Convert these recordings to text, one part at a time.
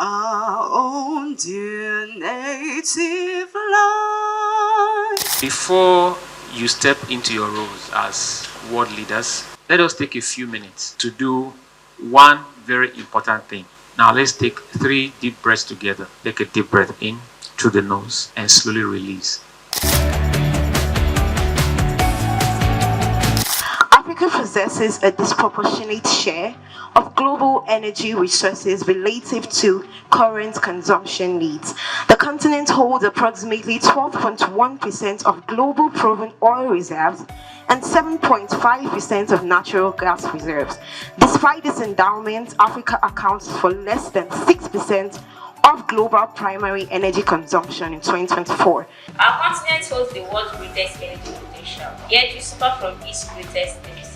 our own dear native land. Before you step into your roles as world leaders, let us take a few minutes to do one very important thing. Now let's take 3 deep breaths together. Take a deep breath in through the nose and slowly release. Africa possesses a disproportionate share of global energy resources relative to current consumption needs. The continent holds approximately 12.1% of global proven oil reserves and 7.5% of natural gas reserves. Despite this endowment, Africa accounts for less than 6% of global primary energy consumption in 2024. Our continent holds the world's greatest energy potential, yet we suffer from its greatest deficit.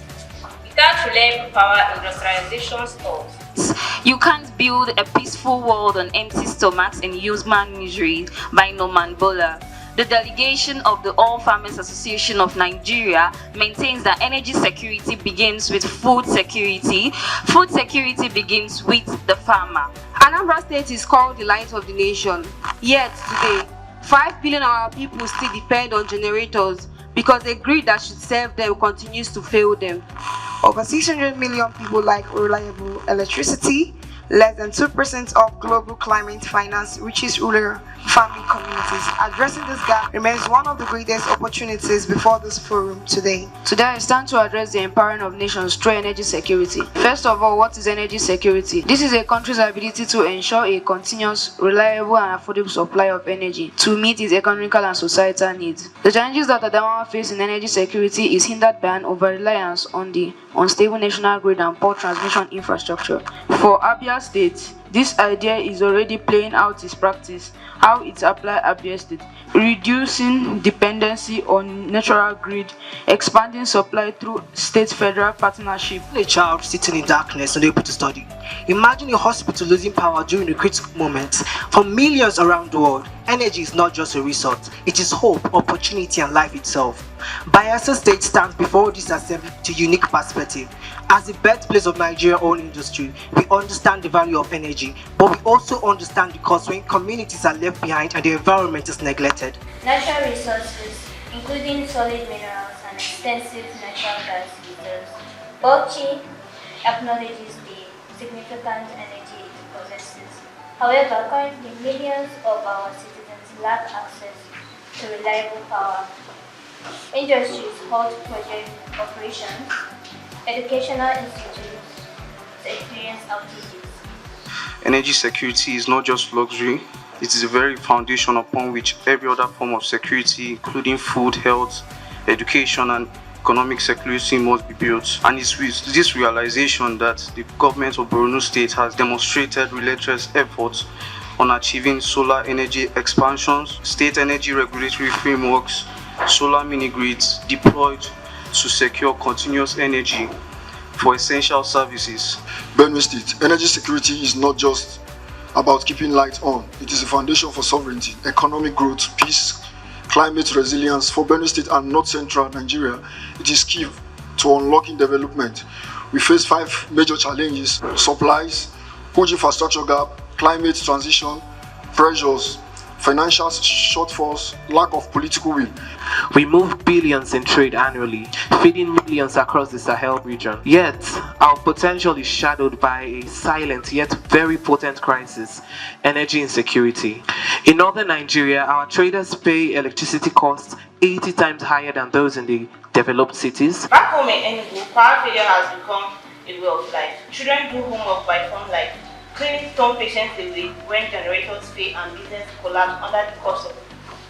Without reliable power, industrialization stalls. You can't build a peaceful world on empty stomachs and human misery by Norman Bola. The delegation of the All Farmers Association of Nigeria maintains that energy security begins with food security. Food security begins with the farmer. Anambra State is called the light of the nation. Yet today, 5 billion of our people still depend on generators because the grid that should serve them continues to fail them. Over 600 million people lack reliable electricity. Less than 2% of global climate finance reaches rural farming communities. Addressing this gap remains one of the greatest opportunities before this forum today. Today it's time to address the empowering of nations through energy security. First of all, what is energy security? This is a country's ability to ensure a continuous, reliable and affordable supply of energy to meet its economical and societal needs. The challenges that Adamawa face in energy security is hindered by an over-reliance on the unstable national grid and poor transmission infrastructure. For Abia State, this idea is already playing out its practice. How it applies Abia State: reducing dependency on natural grid, expanding supply through state-federal partnership. A child sitting in darkness and able to study. Imagine a hospital losing power during a critical moment. For millions around the world, energy is not just a resource, it is hope, opportunity and life itself. Bayelsa State stands before this assembly to unique perspective. As the birthplace of Nigerian oil industry, we understand the value of energy, but we also understand the cost when communities are left behind and the environment is neglected. Natural resources, including solid minerals and extensive natural gas reserves. Bauchi acknowledges the significant energy it possesses. However, currently millions of our citizens lack access to reliable power. Industries halt project operations. Educational institutes experience outages. Energy security is not just luxury, it is the very foundation upon which every other form of security, including food, health, education and economic security must be built. And it's with this realization that the government of Borno State has demonstrated relentless efforts on achieving solar energy expansions, state energy regulatory frameworks, solar mini-grids deployed to secure continuous energy for essential services. Benue State, energy security is not just about keeping lights on. It is a foundation for sovereignty, economic growth, peace, climate resilience. For Benue State and North Central Nigeria, it is key to unlocking development. We face 5 major challenges: supplies, huge infrastructure gap, climate transition, pressures, financial shortfalls, lack of political will. We move billions in trade annually, feeding millions across the Sahel region. Yet, our potential is shadowed by a silent yet very potent crisis: energy insecurity. In northern Nigeria, our traders pay electricity costs 80 times higher than those in the developed cities. Back home in Enugu, power failure has become a way of life. Children do homework by phone, like clinics turn patients away when generators fail and business collapse under the cost of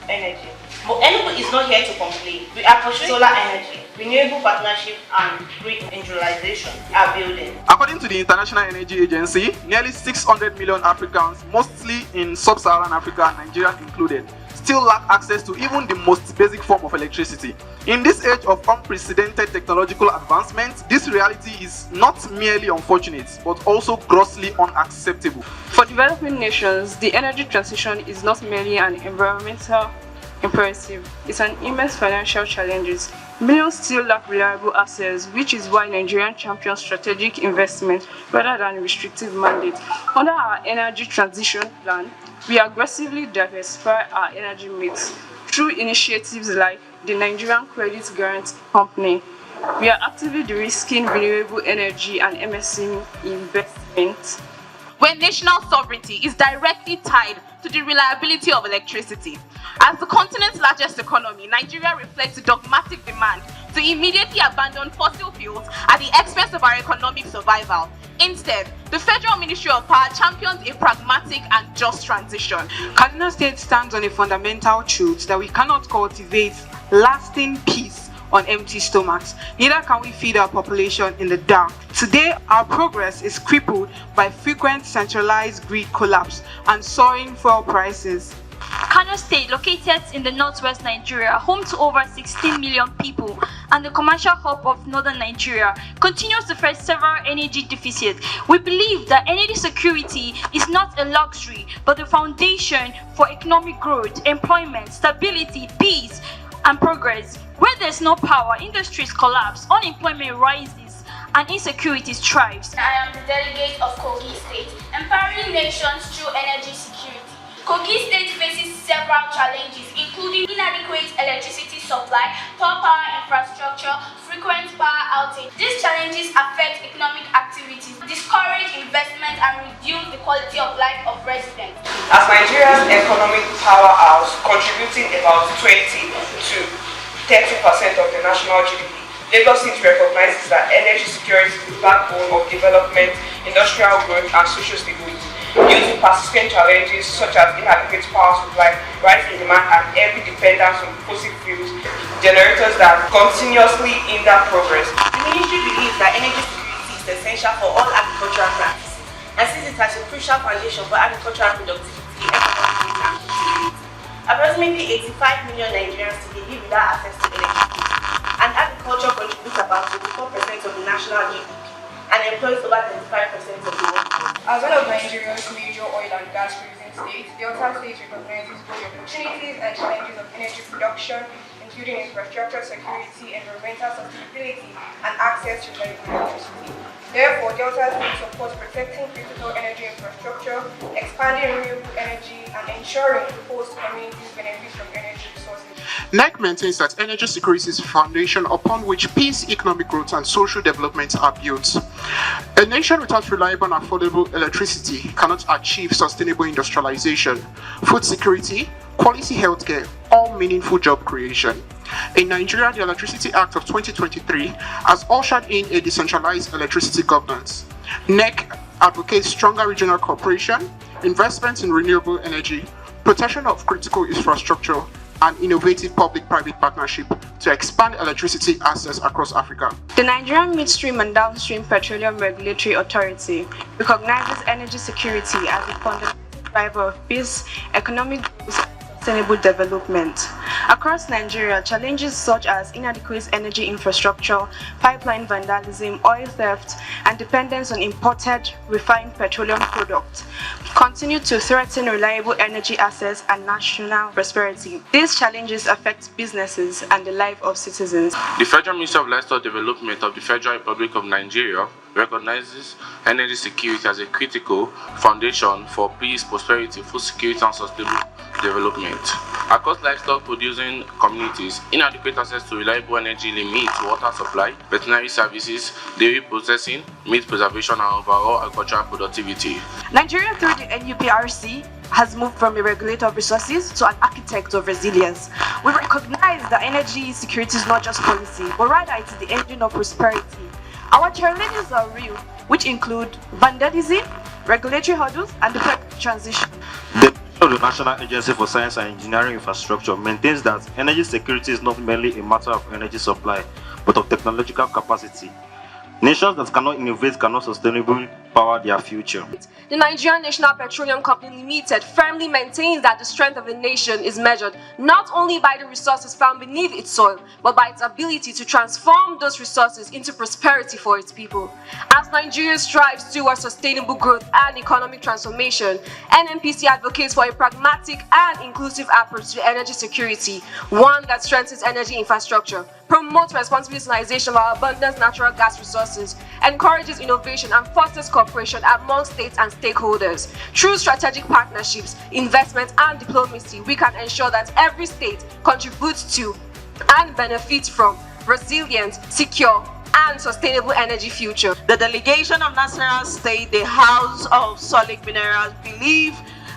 energy. But Enugu is not here to complain. We are pursuing solar energy, renewable partnership and grid industrialization are building. According to the International Energy Agency, nearly 600 million Africans, mostly in sub-Saharan Africa, Nigeria included, still lack access to even the most basic form of electricity. In this age of unprecedented technological advancement, this reality is not merely unfortunate, but also grossly unacceptable. For developing nations, the energy transition is not merely an environmental impressive. It's an immense financial challenges. Millions still lack reliable access, which is why Nigerian champions strategic investment rather than restrictive mandate. Under our energy transition plan, we aggressively diversify our energy mix through initiatives like the Nigerian Credit Guarantee Company. We are actively de-risking renewable energy and MSME investment. Where national sovereignty is directly tied to the reliability of electricity. As the continent's largest economy, Nigeria reflects the dogmatic demand to immediately abandon fossil fuels at the expense of our economic survival. Instead, the Federal Ministry of Power champions a pragmatic and just transition. Kaduna State stands on a fundamental truth that we cannot cultivate lasting peace on empty stomachs. Neither can we feed our population in the dark. Today, our progress is crippled by frequent centralized grid collapse and soaring fuel prices. Kano State, located in the northwest Nigeria, home to over 16 million people and the commercial hub of northern Nigeria, continues to face several energy deficits. We believe that energy security is not a luxury, but the foundation for economic growth, employment, stability, peace, and progress. Where there's no power, industries collapse, unemployment rises, and insecurity thrives. I am the delegate of Kogi State, empowering nations through energy security. Kogi State faces several challenges, including inadequate electricity supply, poor power infrastructure, frequent power outage. These challenges affect economic activities, discourage investment, and reduce the quality of life of residents. As Nigeria's economic powerhouse, contributing about 20 to 30% of the national GDP, Lagos State recognizes that energy security is the backbone of development, industrial growth, and social stability. Due to persistent challenges such as inadequate power supply, rising demand, and heavy dependence on fossil fuels generators that continuously hinder progress, the ministry believes that energy security is essential for all agricultural practices and sees it as a crucial foundation for agricultural productivity, economic growth, and prosperity. Approximately 85 million Nigerians today live without access to electricity, and agriculture contributes about 24% of the national GDP and employs over 35% of the workforce. As one of Nigeria's major oil and gas producing states, Delta State recognizes both the opportunities and challenges of energy production, including infrastructure security, environmental sustainability, and access to reliable electricity. Therefore, Delta State supports protecting critical energy infrastructure, expanding renewable energy, and ensuring host communities benefit from energy resources. NEC maintains that energy security is the foundation upon which peace, economic growth, and social development are built. A nation without reliable and affordable electricity cannot achieve sustainable industrialization, food security, quality healthcare, or meaningful job creation. In Nigeria, the Electricity Act of 2023 has ushered in a decentralized electricity governance. NEC advocates stronger regional cooperation, investments in renewable energy, protection of critical infrastructure, and innovative public-private partnership to expand electricity access across Africa. The Nigerian Midstream and Downstream Petroleum Regulatory Authority recognizes energy security as a fundamental driver of peace, economic growth, and sustainable development. Across Nigeria, challenges such as inadequate energy infrastructure, pipeline vandalism, oil theft, and dependence on imported refined petroleum products continue to threaten reliable energy access and national prosperity. These challenges affect businesses and the life of citizens. The Federal Ministry of Livestock Development of the Federal Republic of Nigeria recognizes energy security as a critical foundation for peace, prosperity, food security, and sustainable development. Across livestock producing communities, inadequate access to reliable energy limits water supply, veterinary services, dairy processing, meat preservation, and overall agricultural productivity. Nigeria, through the NUPRC, has moved from a regulator of resources to an architect of resilience. We recognize that energy security is not just policy, but rather it is the engine of prosperity. Our challenges are real, which include vandalism, regulatory hurdles, and the perfect transition. The National Agency for Science and Engineering Infrastructure maintains that energy security is not merely a matter of energy supply, but of technological capacity. Nations that cannot innovate cannot sustainably power their future. The Nigerian National Petroleum Company Limited firmly maintains that the strength of a nation is measured not only by the resources found beneath its soil, but by its ability to transform those resources into prosperity for its people. As Nigeria strives towards sustainable growth and economic transformation, NNPC advocates for a pragmatic and inclusive approach to energy security, one that strengthens energy infrastructure, promotes responsible utilization of our abundant natural gas resources, encourages innovation and fosters cooperation among states and stakeholders. Through strategic partnerships, investment and diplomacy, we can ensure that every state contributes to and benefits from resilient, secure and sustainable energy future. The delegation of Nasarawa State, the House of Solid Minerals, believe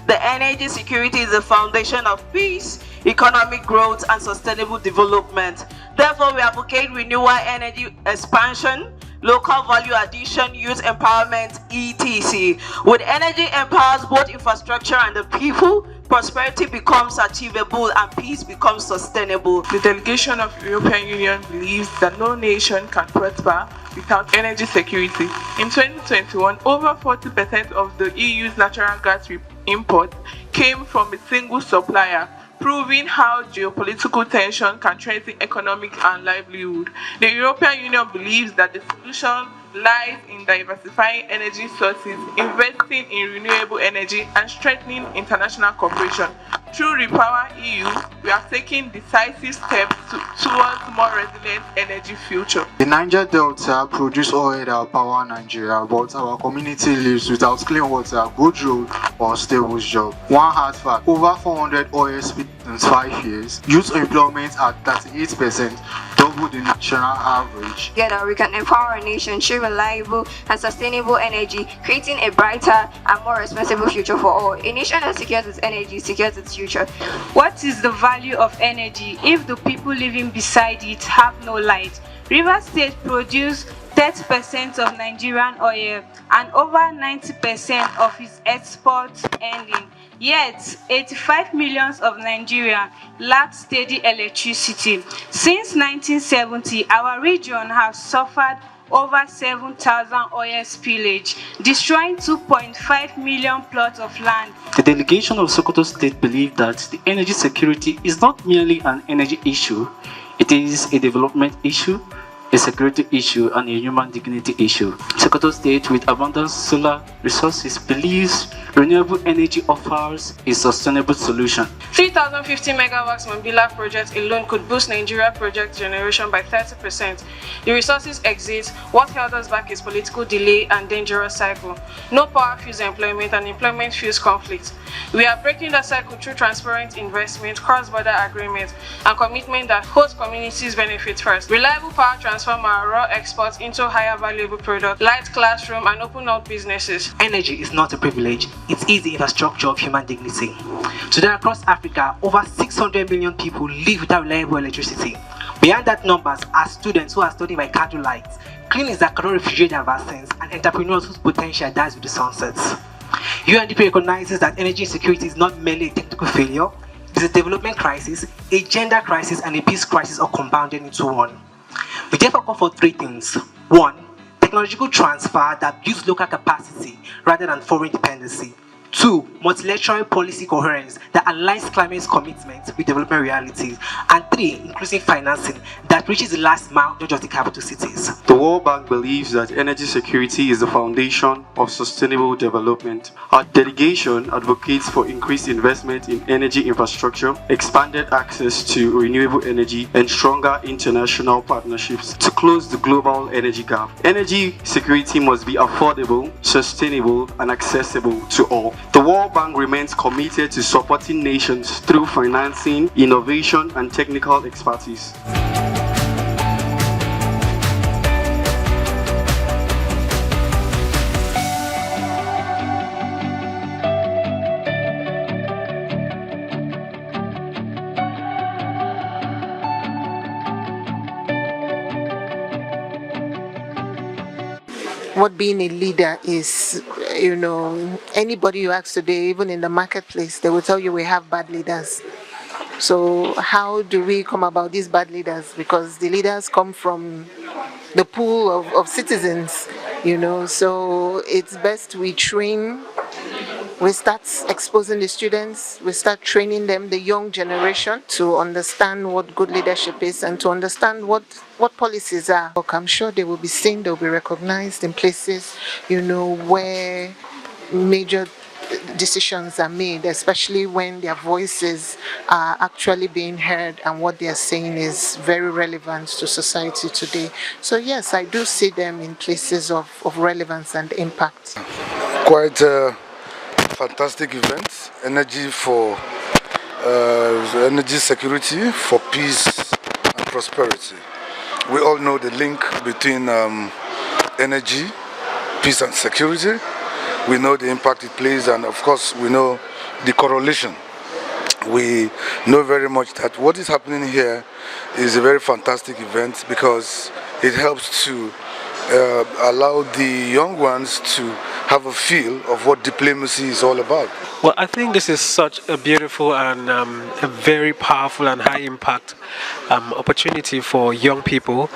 the energy security is the foundation of peace, economic growth and sustainable development. Therefore, we advocate renewable energy expansion, local value addition, youth empowerment, etc. With energy empowers both infrastructure and the people, prosperity becomes achievable and peace becomes sustainable. The delegation of the European Union believes that no nation can prosper without energy security. In 2021, over 40% of the EU's natural gas imports came from a single supplier, proving how geopolitical tension can threaten economic and livelihood. The European Union believes that the solution lies in diversifying energy sources, investing in renewable energy, and strengthening international cooperation. Through Repower EU, we are taking decisive steps towards more resilient energy future. The Niger Delta produce oil that power Nigeria, but our community lives without clean water, good road, or stable job. One hard fact: over 400 oil spills in 5 years. Youth employment at 38%, double the national average. Together, we can empower our nation through reliable and sustainable energy, creating a brighter and more responsible future for all. A nation that secures its energy secures its future. What is the value of energy if the people living beside it have no light? Rivers State produce 30% of Nigerian oil and over 90% of its exports ending. Yet, 85 million of Nigerians lack steady electricity. Since 1970, our region has suffered over 7,000 oil spillage, destroying 2.5 million plots of land. The delegation of Sokoto State believe that the energy security is not merely an energy issue, it is a development issue, a security issue, and a human dignity issue. Sokoto State, with abundant solar resources, believes renewable energy offers a sustainable solution. 3,050 megawatts Mambila project alone could boost Nigeria project generation by 30%. The resources exist. What held us back is political delay and dangerous cycle. No power fuels employment and employment fuels conflict. We are breaking the cycle through transparent investment, cross-border agreements, and commitment that host communities benefit first. Reliable power transform our raw exports into higher valuable products, light classroom, and open up businesses. Energy is not a privilege. It is the infrastructure of human dignity. Today across Africa, over 600 million people live without reliable electricity. Beyond that numbers are students who are studying by candlelight, clinics that cannot refrigerate their vaccines, and entrepreneurs whose potential dies with the sunsets. UNDP recognizes that energy insecurity is not merely a technical failure, it is a development crisis, a gender crisis, and a peace crisis all compounded into one. We therefore call for three things. 1. Technological transfer that builds local capacity rather than foreign dependency. 2. Multilateral policy coherence that aligns climate commitments with development realities. And 3. Inclusive financing that reaches the last mile, not just the capital cities. The World Bank believes that energy security is the foundation of sustainable development. Our delegation advocates for increased investment in energy infrastructure, expanded access to renewable energy, and stronger international partnerships to close the global energy gap. Energy security must be affordable, sustainable, and accessible to all. The World Bank remains committed to supporting nations through financing, innovation, and technical expertise. What being a leader is, anybody you ask today, even in the marketplace, they will tell you we have bad leaders. So how do we come about these bad leaders? Because the leaders come from the pool of citizens So it's best we train, we start exposing the students, we start training them, the young generation, to understand what good leadership is and to understand what policies are. I'm sure they will be seen, they will be recognized in places, where major decisions are made, especially when their voices are actually being heard and what they are saying is very relevant to society today. So yes, I do see them in places of relevance and impact. Quite a fantastic event, energy security for peace and prosperity. We all know the link between energy, peace and security. We know the impact it plays, and of course we know the correlation. We know very much that what is happening here is a very fantastic event because it helps to allow the young ones to have a feel of what diplomacy is all about. Well, I think this is such a beautiful and a very powerful and high impact opportunity for young people,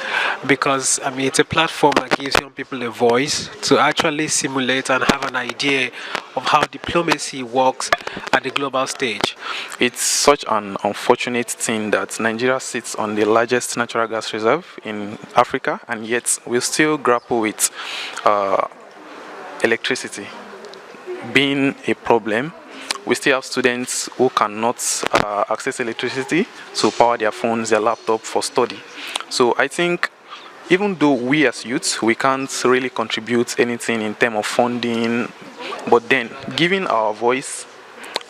because it's a platform that gives young people a voice to actually simulate and have an idea of how diplomacy works at the global stage. It's such an unfortunate thing that Nigeria sits on the largest natural gas reserve in Africa, and yet we still grapple with electricity being a problem. We still have students who cannot access electricity to power their phones, their laptop for study. So I think even though we as youths, we can't really contribute anything in terms of funding, but then giving our voice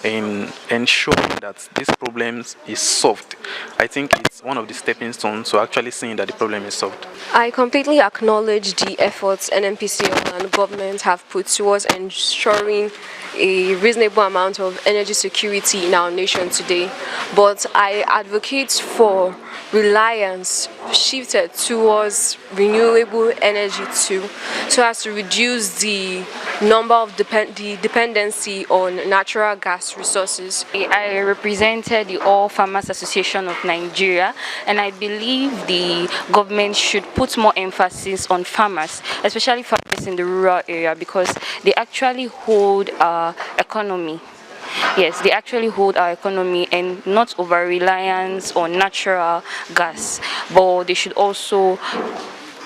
in ensuring that this problem is solved, I think it's one of the stepping stones to actually seeing that the problem is solved. I completely acknowledge the efforts NNPCL and government have put towards ensuring a reasonable amount of energy security in our nation today, but I advocate for reliance shifted towards renewable energy too, so as to reduce the number of dependency on natural gas resources. I represented the All Farmers Association of Nigeria, and I believe the government should put more emphasis on farmers, especially farmers in the rural area, because they actually hold our economy. Yes, they actually hold our economy, and not over reliance on natural gas, but they should also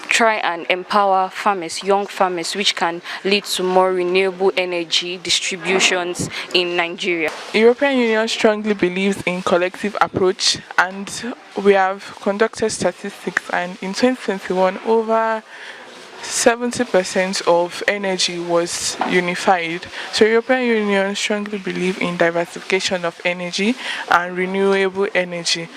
try and empower farmers, young farmers, which can lead to more renewable energy distributions in Nigeria. The European Union strongly believes in collective approach, and we have conducted statistics, and in 2021 over 70% of energy was unified. So European Union strongly believe in diversification of energy and renewable energy.